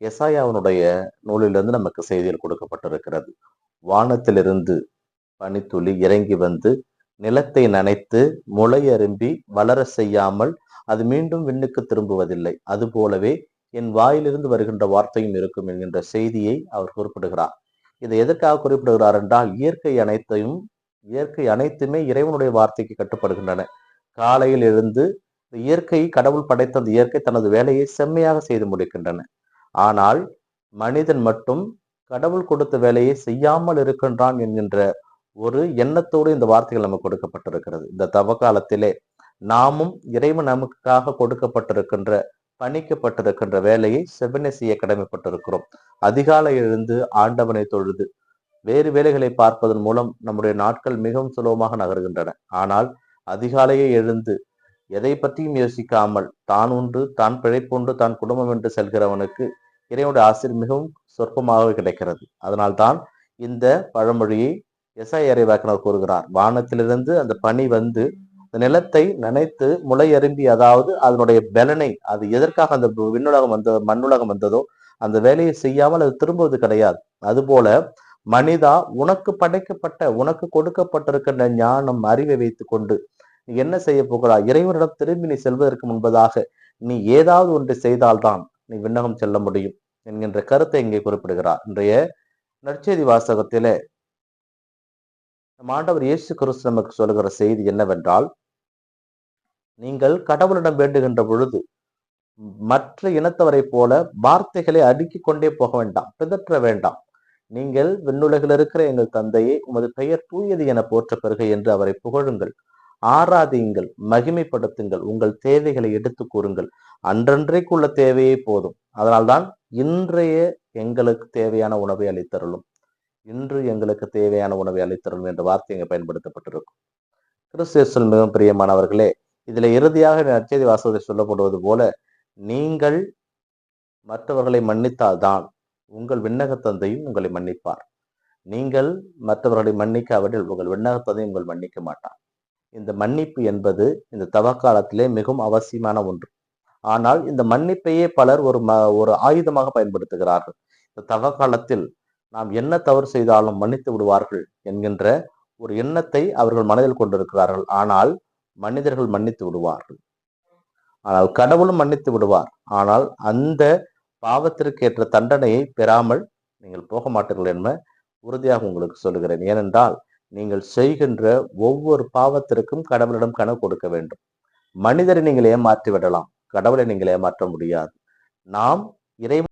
எசாயாவினுடைய நூலிலிருந்து நமக்கு செய்திகள் கொடுக்கப்பட்டிருக்கிறது. வானத்திலிருந்து பனித்துளி இறங்கி வந்து நிலத்தை நனைத்து முளையரும்பி வளர செய்யாமல் அது மீண்டும் விண்ணுக்கு திரும்புவதில்லை. அதுபோலவே என் வாயிலிருந்து வருகின்ற வார்த்தையும் இருக்கும் என்கின்ற செய்தியை அவர் குறிப்பிடுகிறார். இதை எதற்காக குறிப்பிடுகிறார் என்றால், இயற்கை அனைத்துமே இறைவனுடைய வார்த்தைக்கு கட்டுப்படுகின்றன. காலையில் எழுந்து இயற்கை, கடவுள் படைத்த அந்த இயற்கை தனது வேலையை செம்மையாக செய்து முடிக்கின்றன. ஆனால் மனிதன் மட்டும் கடவுள் கொடுத்த வேலையை செய்யாமல் இருக்கின்றான் என்கின்ற ஒரு எண்ணத்தோடு இந்த வார்த்தைகள் நமக்கு கொடுக்கப்பட்டிருக்கிறது. இந்த தவ காலத்திலே நாமும் இறைவன் நமக்காக கொடுக்கப்பட்டிருக்கின்ற, பணிக்கப்பட்டிருக்கின்ற வேலையை செவ்வனே செய்ய கடமைப்பட்டிருக்கிறோம். அதிகாலை எழுந்து ஆண்டவனை தொழுது வேறு வேலைகளை பார்ப்பதன் மூலம் நம்முடைய நாட்கள் மிகவும் சுலபமாக நகர்கின்றன. ஆனால் அதிகாலையை எழுந்து எதை பற்றியும் யோசிக்காமல் தான் உண்டு, தான் பிழைப்புண்டு, தான் குடும்பம் என்று செல்கிறவனுக்கு இறைவனுடைய ஆசீர் மிகவும் சொற்பமாகவே கிடைக்கிறது. அதனால்தான் இந்த பழமொழியை எசாயா இறைவாக்கினர் கூறுகிறார். வானத்திலிருந்து அந்த பனி வந்து நிலத்தை நனைத்து முளையரும்பி, அதாவது அதனுடைய பலனை, அது எதற்காக அந்த விண்ணுலகம் வந்ததோ, மண்ணுலகம் வந்ததோ அந்த வேலையை செய்யாமல் அது திரும்புவது கிடையாது. அதுபோல மனிதா, உனக்கு படைக்கப்பட்ட, உனக்கு கொடுக்கப்பட்டிருக்கின்ற ஞானம், அறிவை வைத்துக் கொண்டு நீ என்ன செய்ய போகிறாய்? இறைவனிடம் திரும்பி நீ செல்வதற்கு முன்பதாக நீ ஏதாவது ஒன்றை செய்தால்தான் நீ விண்ணகம் செல்ல முடியும் என்கின்ற கருத்தை இங்கே குறிப்பிடுகிறார். இன்றைய நற்செய்தி வாசகத்திலே நம் ஆண்டவர் இயேசு கிறிஸ்து நமக்கு சொல்லுகிற செய்தி என்னவென்றால், நீங்கள் கடவுளிடம் வேண்டுகின்ற பொழுது மற்ற இனத்தவரை போல வார்த்தைகளை அடுக்கிக் கொண்டே போக வேண்டாம், பிதற்ற வேண்டாம். நீங்கள் விண்ணுலகில் இருக்கிற எங்கள் தந்தையை, உமது பெயர் தூயது என போற்ற பெறுக என்று அவரை புகழுங்கள், ஆராதியுங்கள், மகிமைப்படுத்துங்கள், உங்கள் தேவைகளை எடுத்து கூறுங்கள். அன்றன்றைக்குள்ள தேவையே போதும். அதனால்தான் இன்றைய எங்களுக்கு தேவையான உணவை அளித்தருளும், இன்று எங்களுக்கு தேவையான உணவை அளித்தருளும் என்ற வார்த்தை இங்கே பயன்படுத்தப்பட்டிருக்கும். கிறிஸ்துவில் மிகவும் பிரியமானவர்களே, இதுல இறுதியாக நற்செய்தி வாசகத்தை சொல்லப்படுவது போல, நீங்கள் மற்றவர்களை மன்னித்தால்தான் உங்கள் விண்ணக தந்தையும் உங்களை மன்னிப்பார். நீங்கள் மற்றவர்களை மன்னிக்காவிடில் உங்கள் விண்ணக தந்தையும் உங்கள் மன்னிக்க மாட்டார். இந்த மன்னிப்பு என்பது இந்த தவக்காலத்திலே மிகவும் அவசியமான ஒன்று. ஆனால் இந்த மன்னிப்பையே பலர் ஒரு ஆயுதமாக பயன்படுத்துகிறார்கள். இந்த தவக்காலத்தில் நாம் என்ன தவறு செய்தாலும் மன்னித்து விடுவார்கள் என்கின்ற ஒரு எண்ணத்தை அவர்கள் மனதில் கொண்டிருக்கிறார்கள். ஆனால் மனிதர்கள் மன்னித்து விடுவார்கள், ஆனால் கடவுளும் மன்னித்து விடுவார். ஆனால் அந்த பாவத்திற்கு ஏற்ற தண்டனையை பெறாமல் நீங்கள் போக மாட்டீர்கள் என்ப உறுதியாக உங்களுக்கு சொல்லுகிறேன். ஏனென்றால் நீங்கள் செய்கின்ற ஒவ்வொரு பாவத்திற்கும் கடவுளிடம் கணக்கு கொடுக்க வேண்டும். மனிதரை நீங்கள் ஏமாற்றி விடலாம், கடவுளை நீங்கள் ஏமாற்ற முடியாது. நாம் இறைவன்